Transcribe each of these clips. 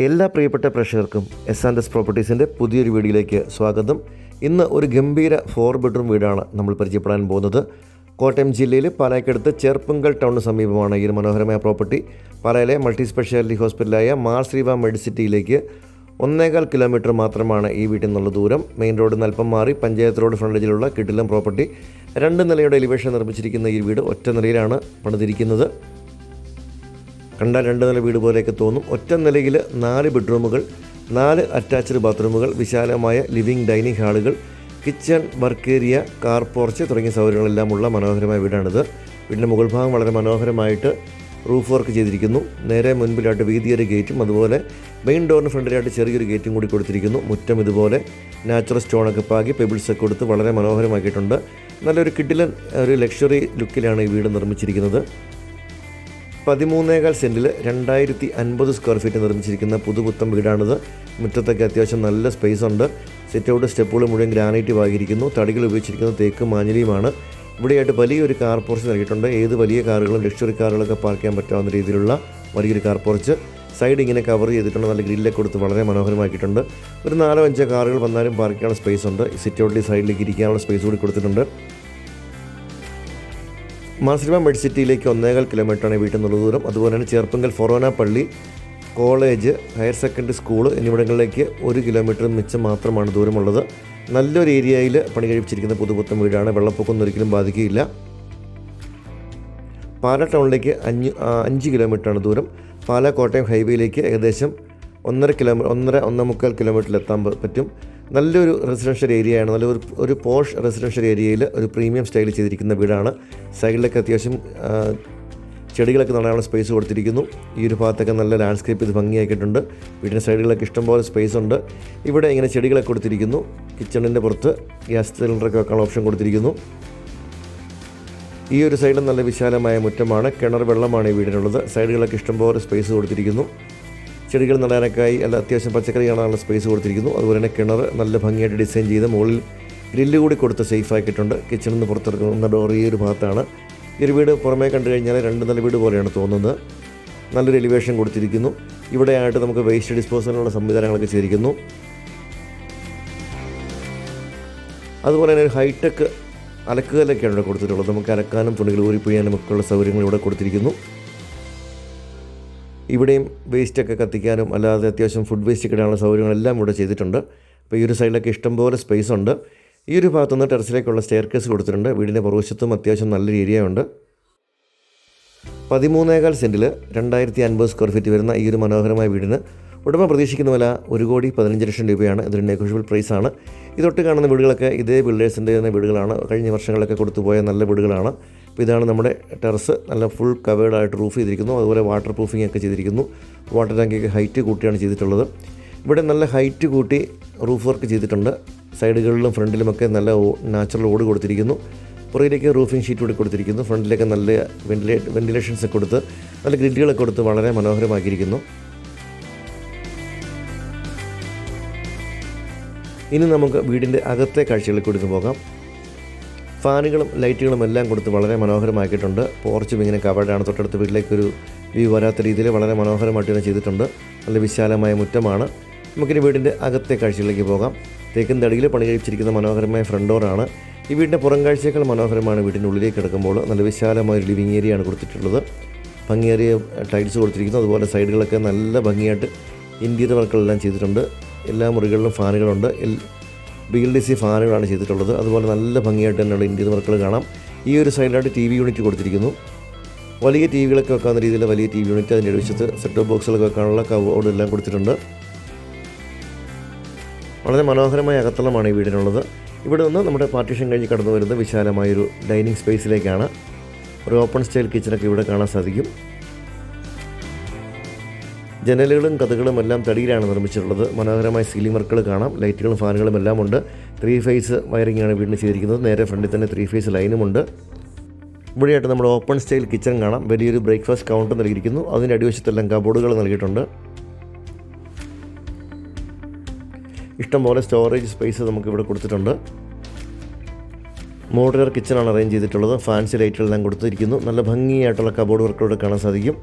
എല്ലാ പ്രിയപ്പെട്ട പ്രേക്ഷകർക്കും എസ് പ്രോപ്പർട്ടീസിൻ്റെ പുതിയൊരു വീഡിയോയിലേക്ക് സ്വാഗതം. ഇന്ന് ഒരു ഗംഭീര 4 ബെഡ്റൂം വീടാണ് നമ്മൾ പരിചയപ്പെടാൻ പോകുന്നത്. കോട്ടയം ജില്ലയിൽ പാലായ്ക്കടുത്ത് ചെർപ്പുങ്കൽ ടൗണിന് സമീപമാണ് ഈ ഒരു മനോഹരമായ പ്രോപ്പർട്ടി. പാലായിലെ multi speciality ഹോസ്പിറ്റലായ Mar Sreeba മെഡിസിറ്റിയിലേക്ക് 1.25 kilometre മാത്രമാണ് ഈ വീട്ടിൽ നിന്നുള്ള ദൂരം. മെയിൻ റോഡിൽ നിന്ന് അല്പം മാറി പഞ്ചായത്ത് റോഡ് ഫ്രണ്ടേജിലുള്ള കിടിലം പ്രോപ്പർട്ടി. 2 നിലയുടെ എലിവേഷൻ നിർമ്മിച്ചിരിക്കുന്ന ഈ വീട് ഒറ്റ നിലയിലാണ് പണിതിരിക്കുന്നത്. കണ്ടാൽ 2 നില വീട് പോലെയൊക്കെ തോന്നും. ഒറ്റ നിലയിൽ 4 ബെഡ്റൂമുകൾ, 4 അറ്റാച്ച്ഡ് ബാത്റൂമുകൾ, വിശാലമായ ലിവിംഗ് ഡൈനിങ് ഹാളുകൾ, kitchen, work area, car porch തുടങ്ങിയ സൗകര്യങ്ങളെല്ലാം ഉള്ള മനോഹരമായ വീടാണിത്. വീടിൻ്റെ മുകൾ ഭാഗം വളരെ മനോഹരമായിട്ട് റൂഫ് വർക്ക് ചെയ്തിരിക്കുന്നു. നേരെ മുൻപിലായിട്ട് വീതിയേറിയ ഗേറ്റും അതുപോലെ മെയിൻ ഡോറിന് ഫ്രണ്ടിലായിട്ട് ചെറിയൊരു ഗേറ്റും കൂടി കൊടുത്തിരിക്കുന്നു. മുറ്റം ഇതുപോലെ നാച്ചുറൽ സ്റ്റോണൊക്കെ പാകി പെബിൾസൊക്കെ കൊടുത്ത് വളരെ മനോഹരമാക്കിയിട്ടുണ്ട്. നല്ലൊരു കിടിലൻ ഒരു ലക്ഷറി ലുക്കിലാണ് ഈ വീട് നിർമ്മിച്ചിരിക്കുന്നത്. 13.25 സെൻറ്റിൽ 2050 സ്ക്വയർ ഫീറ്റ് നിർമ്മിച്ചിരിക്കുന്ന പുതുപുത്തൻ വീടാണിത്. മുറ്റത്തൊക്കെ അത്യാവശ്യം നല്ല സ്പേസ് ഉണ്ട്. സിറ്റ് ഔട്ട് സ്റ്റെപ്പുകൾ മുഴുവൻ ഗ്രാനൈറ്റ് പാകിയിരിക്കുന്നു. തടികൾ ഉപയോഗിച്ചിരിക്കുന്നത് തേക്ക് മാഞ്ഞിലിയുമാണ്. ഇവിടെയായിട്ട് വലിയൊരു കാർ പോർച്ച് നൽകിയിട്ടുണ്ട്. ഏത് വലിയ കാറുകളും ലക്ഷറി കാറുകളൊക്കെ പാർക്ക് ചെയ്യാൻ പറ്റാവുന്ന രീതിയിലുള്ള വലിയൊരു കാർ പോർച്ച്. സൈഡ് ഇങ്ങനെ കവർ ചെയ്തിട്ടുണ്ട്. നല്ല ഗ്രില്ലൊക്കെ കൊടുത്ത് വളരെ മനോഹരമാക്കിയിട്ടുണ്ട്. ഒരു 4-5 കാറുകൾ വന്നാലും പാർക്ക് ചെയ്യാനുള്ള സ്പേസ് ഉണ്ട്. സിറ്റ് ഔട്ടിൽ സൈഡിലേക്ക് ഇരിക്കാനുള്ള സ്പേസ് കൂടി കൊടുത്തിട്ടുണ്ട്. മാർ ശ്രീബ മെഡിസിറ്റിയിലേക്ക് 1.25 കിലോമീറ്ററാണ് വീട്ടിൽ നിന്നുള്ള ദൂരം. അതുപോലെ തന്നെ ചെർപ്പുങ്കൽ ഫൊറോന പള്ളി, കോളേജ്, ഹയർ സെക്കൻഡറി സ്കൂൾ എന്നിവിടങ്ങളിലേക്ക് 1 കിലോമീറ്റർ മിച്ചം മാത്രമാണ് ദൂരമുള്ളത്. നല്ലൊരു ഏരിയയിൽ പണി കഴിപ്പിച്ചിരിക്കുന്ന പുതുപുത്തൻ വീടാണ്. വെള്ളപ്പൊക്കമൊന്നും ഒരിക്കലും ബാധിക്കുകയില്ല. പാലാ ടൗണിലേക്ക് 5 കിലോമീറ്ററാണ് ദൂരം. പാലാ കോട്ടയം ഹൈവേയിലേക്ക് ഏകദേശം 1.5 കിലോമീറ്ററിൽ എത്താൻ പറ്റും. നല്ലൊരു റെസിഡൻഷ്യൽ ഏരിയയാണ്. നല്ലൊരു പോഷ് റെസിഡൻഷ്യൽ ഏരിയയിൽ ഒരു പ്രീമിയം സ്റ്റൈൽ ചെയ്തിരിക്കുന്ന വീടാണ്. സൈഡിലൊക്കെ അത്യാവശ്യം ചെടികളൊക്കെ നടാനുള്ള സ്പേസ് കൊടുത്തിരിക്കുന്നു. ഈ ഒരു ഭാഗത്തൊക്കെ നല്ല ലാൻഡ്സ്കേപ്പ് ഇത് ഭംഗിയാക്കിയിട്ടുണ്ട്. വീടിൻ്റെ സൈഡുകളൊക്കെ ഇഷ്ടംപോലെ സ്പേസ് ഉണ്ട്. ഇവിടെ ഇങ്ങനെ ചെടികളൊക്കെ കൊടുത്തിരിക്കുന്നു. കിച്ചണിൻ്റെ പുറത്ത് ഗ്യാസ് സിലിണ്ടറൊക്കെ വെക്കാനുള്ള ഓപ്ഷൻ കൊടുത്തിരിക്കുന്നു. ഈ ഒരു സൈഡിൽ നല്ല വിശാലമായ മുറ്റമാണ്. കിണർ വെള്ളമാണ് ഈ വീടിനുള്ളത്. സൈഡുകളൊക്കെ ഇഷ്ടംപോലെ സ്പേസ് കൊടുത്തിരിക്കുന്നു. ചെടികൾ നടാനൊക്കെയായി അല്ല അത്യാവശ്യം പച്ചക്കറി കാണാനുള്ള സ്പേസ് കൊടുത്തിരിക്കുന്നു. അതുപോലെ തന്നെ കിണർ നല്ല ഭംഗിയായിട്ട് ഡിസൈൻ ചെയ്ത് മുകളിൽ ഗ്രില്ല് കൂടി കൊടുത്ത് സേഫ് ആക്കിയിട്ടുണ്ട്. കിച്ചണിൽ നിന്ന് പുറത്തിറങ്ങുന്ന ഡോർ ഈ ഒരു ഭാഗത്താണ്. ഈ ഒരു വീട് പുറമേ കണ്ടു കഴിഞ്ഞാൽ 2 നില വീട് പോലെയാണ് തോന്നുന്നത്. നല്ലൊരു എലിവേഷൻ കൊടുത്തിരിക്കുന്നു. ഇവിടെയായിട്ട് നമുക്ക് വേസ്റ്റ് ഡിസ്പോസലിനുള്ള സംവിധാനങ്ങളൊക്കെ ചെയ്തിരിക്കുന്നു. അതുപോലെ തന്നെ ഒരു ഹൈടെക് അലക്കുകല്ലൊക്കെയാണ് ഇവിടെ കൊടുത്തിട്ടുള്ളത്. നമുക്ക് അലക്കാനും തുണികൾ ഊരിപ്പിഴിയാനും ഒക്കെയുള്ള സൗകര്യങ്ങൾ ഇവിടെ കൊടുത്തിരിക്കുന്നു. ഇവിടെയും വേസ്റ്റൊക്കെ കത്തിക്കാനും അല്ലാതെ അത്യാവശ്യം ഫുഡ് വേസ്റ്റ് കിടാനുള്ള സൗകര്യങ്ങളെല്ലാം ഇവിടെ ചെയ്തിട്ടുണ്ട്. അപ്പോൾ ഈ ഒരു സൈഡിലൊക്കെ ഇഷ്ടംപോലെ സ്പേസ് ഉണ്ട്. ഈ ഒരു ഭാഗത്തുനിന്ന് ടെറസിലേക്കുള്ള സ്റ്റെയർ കേസ് കൊടുത്തിട്ടുണ്ട്. വീടിൻ്റെ പുറകുവശത്തും അത്യാവശ്യം നല്ലൊരു ഏരിയ ഉണ്ട്. 13.25 സെൻറ്റിൽ 2050 സ്ക്വയർ ഫീറ്റ് വരുന്ന ഈ ഒരു മനോഹരമായ വീടിന് ഉടമ പ്രതീക്ഷിക്കുന്ന വില 1,15,00,000 രൂപയാണ്. ഇതൊരു നെഗോഷ്യബിൾ പ്രൈസാണ്. ഇതൊട്ട് കാണുന്ന വീടുകളൊക്കെ ഇതേ ബിൽഡേഴ്സിൻ്റെ തന്നെ വീടുകളാണ്. കഴിഞ്ഞ വർഷങ്ങളിലൊക്കെ കൊടുത്തുപോയ നല്ല വീടുകളാണ്. അപ്പോൾ ഇതാണ് നമ്മുടെ ടെറസ്. നല്ല ഫുൾ കവേർഡായിട്ട് റൂഫ് ചെയ്തിരിക്കുന്നു. അതുപോലെ വാട്ടർ പ്രൂഫിംഗ് ഒക്കെ ചെയ്തിരിക്കുന്നു. വാട്ടർ ടാങ്കിയൊക്കെ ഹൈറ്റ് കൂട്ടിയാണ് ചെയ്തിട്ടുള്ളത്. ഇവിടെ നല്ല ഹൈറ്റ് കൂട്ടി റൂഫ് വർക്ക് ചെയ്തിട്ടുണ്ട്. സൈഡുകളിലും ഫ്രണ്ടിലുമൊക്കെ നല്ല നാച്ചുറൽ ഓട് കൊടുത്തിരിക്കുന്നു. പുറകിലേക്ക് റൂഫിംഗ് ഷീറ്റ് കൂടി കൊടുത്തിരിക്കുന്നു. ഫ്രണ്ടിലേക്ക് നല്ല വെന്റിലേഷൻസ് ഒക്കെ കൊടുത്ത് നല്ല ഗ്രിഡുകളൊക്കെ കൊടുത്ത് വളരെ മനോഹരമാക്കിയിരിക്കുന്നു. ഇനി നമുക്ക് വീടിൻ്റെ അകത്തെ കാഴ്ചകളിൽ കൂടി പോകാം. ഫാനുകളും ലൈറ്റുകളും എല്ലാം കൊടുത്ത് വളരെ മനോഹരമാക്കിയിട്ടുണ്ട്. പോർച്ചും ഇങ്ങനെ കവേർഡാണ്. തൊട്ടടുത്ത വീട്ടിലേക്കൊരു വ്യൂ വരാത്ത രീതിയിൽ വളരെ മനോഹരമായിട്ട് തന്നെ ചെയ്തിട്ടുണ്ട്. നല്ല വിശാലമായ മുറ്റമാണ്. നമുക്കിനി വീടിൻ്റെ അകത്തെ കാഴ്ചകളിലേക്ക് പോകാം. തേക്കിൻ തടിയിൽ പണി കഴിച്ചിരിക്കുന്ന മനോഹരമായ ഫ്രണ്ട് ഡോറാണ്. ഈ വീടിൻ്റെ പുറം കാഴ്ചയേക്കാൾ മനോഹരമാണ് വീടിൻ്റെ ഉള്ളിലേക്ക് കിടക്കുമ്പോൾ. നല്ല വിശാലമായ ഒരു ലിവിങ് ഏരിയയാണ് കൊടുത്തിട്ടുള്ളത്. ഭംഗിയേറിയ ടൈൽസ് കൊടുത്തിരിക്കുന്നു. അതുപോലെ സൈഡുകളൊക്കെ നല്ല ഭംഗിയായിട്ട് ഇൻറ്റീരിയർ വർക്കുകളെല്ലാം ചെയ്തിട്ടുണ്ട്. എല്ലാ മുറികളിലും ഫാനുകളുണ്ട്. BLDC ഫാനുകളാണ് ചെയ്തിട്ടുള്ളത്. അതുപോലെ നല്ല ഭംഗിയായിട്ട് തന്നെയുള്ള ഇൻറ്റീരിയർ വർക്കുകൾ കാണാം. ഈ ഒരു സൈഡിലായിട്ട് TV യൂണിറ്റ് കൊടുത്തിരിക്കുന്നു. വലിയ TVകളൊക്കെ വെക്കാവുന്ന രീതിയിൽ വലിയ TV യൂണിറ്റ്, അതിൻ്റെ വശത്ത് സെറ്റ് ടോപ്പ് ബോക്സുകളൊക്കെ വെക്കാനുള്ള കബോർഡ് എല്ലാം കൊടുത്തിട്ടുണ്ട്. വളരെ മനോഹരമായ അകത്തളമാണ് ഈ വീടിനുള്ളത്. ഇവിടെ നിന്ന് നമ്മുടെ പാർട്ടീഷൻ കഴിഞ്ഞ് കടന്നു വരുന്ന വിശാലമായൊരു ഡൈനിങ് സ്പേസിലേക്കാണ്. ഒരു ഓപ്പൺ സ്റ്റൈൽ കിച്ചണൊക്കെ ഇവിടെ കാണാൻ സാധിക്കും. ജനലുകളും കഥകളും എല്ലാം തടിയിലാണ് നിർമ്മിച്ചിട്ടുള്ളത്. മനോഹരമായ സീലിംഗ് വർക്കുകൾ കാണാം. ലൈറ്റുകളും ഫാനുകളും എല്ലാം ഉണ്ട്. 3 ഫേസ് വയറിങ്ങാണ് വീടിന് ചെയ്തിരിക്കുന്നത്. നേരെ ഫ്രണ്ടിൽ തന്നെ 3 ഫേസ് ലൈനുമുണ്ട്. ഇവിടെയായിട്ട് നമ്മുടെ ഓപ്പൺ സ്റ്റൈൽ കിച്ചൺ കാണാം. വലിയൊരു ബ്രേക്ക്ഫാസ്റ്റ് കൗണ്ടർ നൽകിയിരിക്കുന്നു. അതിൻ്റെ അടിവശത്തെല്ലാം കബോർഡുകൾ നൽകിയിട്ടുണ്ട്. ഇഷ്ടംപോലെ സ്റ്റോറേജ് സ്പേസ് നമുക്കിവിടെ കൊടുത്തിട്ടുണ്ട്. മോഡുലർ കിച്ചണാണ് അറേഞ്ച് ചെയ്തിട്ടുള്ളത്. ഫാൻസി ലൈറ്റുകളെല്ലാം കൊടുത്തിരിക്കുന്നു. നല്ല ഭംഗിയായിട്ടുള്ള കബോർഡ് വർക്കുകൾ കാണാൻ സാധിക്കും.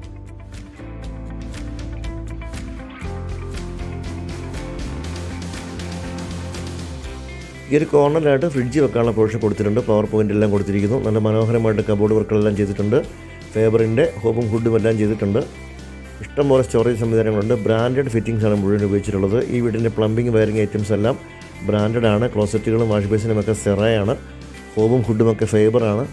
ഈ ഒരു കോർണറിലായിട്ട് ഫ്രിഡ്ജ് വെക്കാനുള്ള പ്രൊവിഷൻ കൊടുത്തിട്ടുണ്ട്. പവർ പോയിൻ്റ് എല്ലാം കൊടുത്തിരിക്കുന്നു. നല്ല മനോഹരമായിട്ട് കബോർഡ് വർക്കുകളെല്ലാം ചെയ്തിട്ടുണ്ട്. ഫേബറിൻ്റെ ഹോബും ഹുഡും എല്ലാം ചെയ്തിട്ടുണ്ട്. ഇഷ്ടംപോലെ സ്റ്റോറേജ് സംവിധാനങ്ങളുണ്ട്. ബ്രാൻഡഡ് ഫിറ്റിംഗ്സ് ആണ് മുഴുവൻ ഉപയോഗിച്ചിട്ടുള്ളത്. ഈ വീടിൻ്റെ പ്ലംബിംഗ് വയറിംഗ് ഐറ്റംസ് എല്ലാം ബ്രാൻഡഡ് ആണ്. ക്ലോസറ്റുകളും വാഷ് ബേസിനുമൊക്കെ സെറയാണ്. ഹോബും ഹുഡുമൊക്കെ ഫേബറാണ്.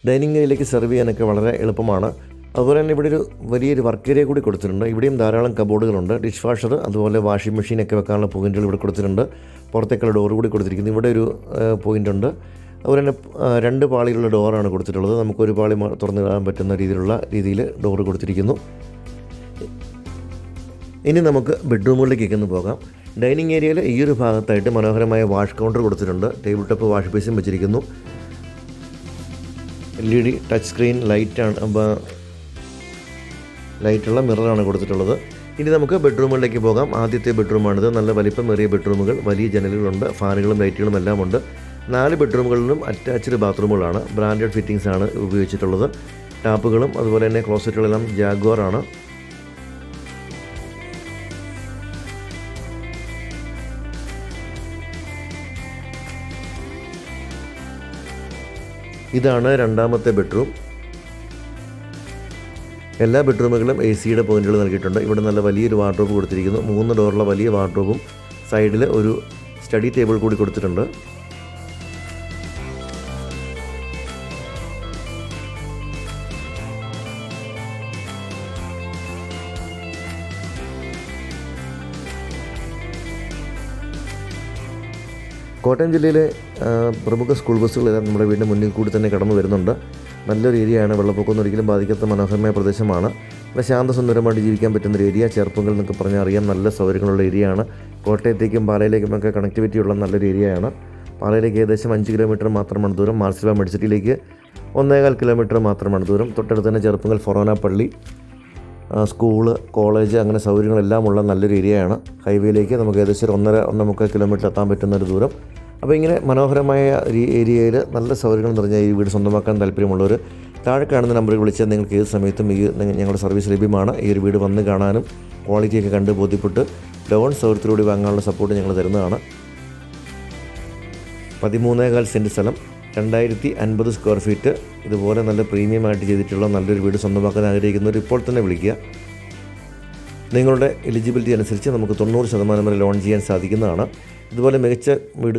ഡൈനിങ് ഏരിയയിലേക്ക് സെർവ് ചെയ്യാനൊക്കെ വളരെ എളുപ്പമാണ്. അതുപോലെ തന്നെ ഇവിടെ ഒരു വലിയൊരു വർക്ക് ഏരിയ കൂടി കൊടുത്തിട്ടുണ്ട്. ഇവിടെയും ധാരാളം കബോർഡുകളുണ്ട്. ഡിഷ് വാഷർ, അതുപോലെ വാഷിംഗ് മെഷീനൊക്കെ വെക്കാനുള്ള പോയിൻറ്റുകൾ ഇവിടെ കൊടുത്തിട്ടുണ്ട്. പുറത്തേക്കുള്ള ഡോർ കൂടി കൊടുത്തിരിക്കുന്നു. ഇവിടെ ഒരു പോയിൻ്റ് ഉണ്ട്. അതുപോലെ തന്നെ 2 പാളിയുള്ള ഡോറാണ് കൊടുത്തിട്ടുള്ളത്. നമുക്കൊരു പാളി തുറന്നിടാൻ പറ്റുന്ന രീതിയിൽ ഡോറ് കൊടുത്തിരിക്കുന്നു. ഇനി നമുക്ക് ബെഡ്റൂമുകളിലേക്കൊക്കെ ഒന്ന് പോകാം. ഡൈനിങ് ഏരിയയിൽ ഈ ഒരു ഭാഗത്തായിട്ട് മനോഹരമായ വാഷ് കൗണ്ടർ കൊടുത്തിട്ടുണ്ട്. ടേബിൾ ടോപ്പ് വാഷ് ബേസും വെച്ചിരിക്കുന്നു. LED ടച്ച് സ്ക്രീൻ ലൈറ്റുള്ള മിററാണ് കൊടുത്തിട്ടുള്ളത്. ഇനി നമുക്ക് ബെഡ്റൂമുകളിലേക്ക് പോകാം. ആദ്യത്തെ ബെഡ്റൂമാണിത്. നല്ല വലിപ്പമേറിയ ബെഡ്റൂമുകൾ, വലിയ ജനലുകളുണ്ട്, ഫാനുകളും ലൈറ്റുകളും എല്ലാം ഉണ്ട്. 4 ബെഡ്റൂമുകളിലും അറ്റാച്ച്ഡ് ബാത്റൂമുകളാണ്. ബ്രാൻഡഡ് ഫിറ്റിംഗ്സ് ആണ് ഉപയോഗിച്ചിട്ടുള്ളത്. ടാപ്പുകളും അതുപോലെ തന്നെ ക്ലോസറ്റുകളെല്ലാം ജാഗ്വാറാണ്. ഇതാണ് രണ്ടാമത്തെ ബെഡ്റൂം. എല്ലാ ബെഡ്റൂമുകളും AC-യുടെ പോയിന്റുകൾ നൽകിയിട്ടുണ്ട്. ഇവിടെ നല്ല വലിയൊരു വാർഡ്രോബ് കൊടുത്തിരിക്കുന്നു. 3 ഡോറുള്ള വലിയ വാർഡ്രോബും സൈഡിൽ ഒരു സ്റ്റഡി ടേബിൾ കൂടി കൊടുത്തിട്ടുണ്ട്. കോട്ടയം ജില്ലയിലെ പ്രമുഖ സ്കൂൾ ബസ്സുകളെല്ലാം നമ്മുടെ വീടിൻ്റെ മുന്നിൽ കൂടി തന്നെ കടന്നു വരുന്നുണ്ട്. നല്ലൊരു ഏരിയയാണ്. വെള്ളപ്പൊക്കമൊന്നും ഒരിക്കലും ബാധിക്കാത്ത മനോഹരമായ പ്രദേശമാണ്. ഇവിടെ ശാന്തസുന്ദരമായിട്ട് ജീവിക്കാൻ പറ്റുന്നൊരു ഏരിയ. ചെറുപ്പുങ്കൽ എന്നൊക്കെ പറഞ്ഞാൽ അറിയാം. നല്ല സൗകര്യങ്ങളുള്ള ഏരിയയാണ്. കോട്ടയത്തേക്കും പാലയിലേക്കുമൊക്കെ കണക്ടിവിറ്റിയുള്ള നല്ലൊരു ഏരിയയാണ്. പാലയിലേക്ക് ഏകദേശം 5 കിലോമീറ്റർ മാത്രമാണ് ദൂരം. മാർസിലോ മെഡിസിറ്റിയിലേക്ക് 1.25 കിലോമീറ്റർ മാത്രമാണ് ദൂരം. തൊട്ടടുത്ത് തന്നെ ചെറുപ്പുങ്കൽ ഫൊറോന പള്ളി, സ്കൂള്, കോളേജ്, അങ്ങനെ സൗകര്യങ്ങളെല്ലാം ഉള്ള നല്ലൊരു ഏരിയയാണ്. ഹൈവേയിലേക്ക് നമുക്ക് ഏകദേശം 1.5 കിലോമീറ്റർ എത്താൻ പറ്റുന്നൊരു ദൂരം. അപ്പോൾ ഇങ്ങനെ മനോഹരമായ ഈ ഏരിയയിൽ നല്ല സൗകര്യങ്ങൾ നിറഞ്ഞ ഈ വീട് സ്വന്തമാക്കാൻ താല്പര്യമുള്ളവർ താഴെ കാണുന്ന നമ്പറിൽ വിളിച്ചാൽ നിങ്ങൾക്ക് ഏത് സമയത്തും ഞങ്ങളുടെ സർവീസ് ലഭ്യമാണ്. ഈ ഒരു വീട് വന്ന് കാണാനും ക്വാളിറ്റിയൊക്കെ കണ്ട് ബോധ്യപ്പെട്ട് ലോൺ സൗകര്യത്തിലൂടെ വാങ്ങാനുള്ള സപ്പോർട്ട് ഞങ്ങൾ തരുന്നതാണ്. 13.4 സെൻറ്റ് സ്ഥലം, 2050 സ്ക്വയർ ഫീറ്റ്. ഇതുപോലെ നല്ല പ്രീമിയമായിട്ട് ചെയ്തിട്ടുള്ള നല്ലൊരു വീട് സ്വന്തമാക്കാൻ ആഗ്രഹിക്കുന്നവർ ഇപ്പോൾ തന്നെ വിളിക്കുക. നിങ്ങളുടെ എലിജിബിലിറ്റി അനുസരിച്ച് നമുക്ക് 90% വരെ ലോൺ ചെയ്യാൻ സാധിക്കുന്നതാണ്. ഇതുപോലെ മികച്ച വീട്